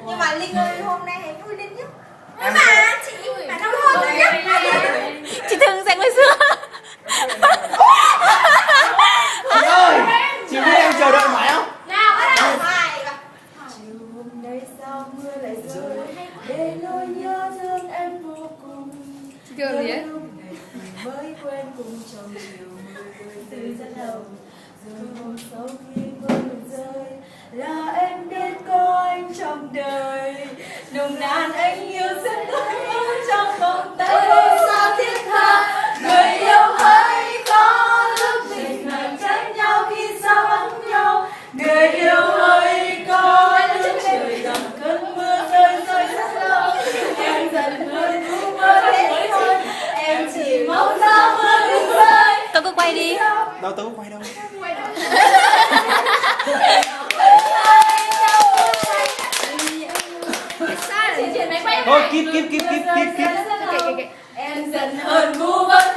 Nhưng mà Linh ơi, hôm nay hãy vui lên nhé. Nhưng mà chị phải năm hơn nhất. Chị thường dành hồi xưa. Chị ơi, chị biết em chờ đợi mãi không? Nào, bắt đầu bài. Chiều hôm nay sao mưa lại rơi, để nỗi nhớ thương em vô cùng. Chưa gì ấy. Mới quen cùng trong chiều mưa rơi từ rất lâu. Rồi hôm sau khi mưa rơi, là em biết có anh trong đời. Nồng nàn anh yêu sẽ tới trong vòng tay sao thiết tha. Người yêu hãy có lúc mình ngần trách nhau khi xa vắng nhau. Người yêu ơi có lúc trời gặp cơn mưa rơi rơi rất lâu. Em dần hơn thu mơ đến thôi, em chỉ mong sao mưa đừng rơi. Tôi cứ quay đi. Đâu tớ không quay đâu. Chuyện máy quay Thôi, kíp. Em dần hơn vu vơ.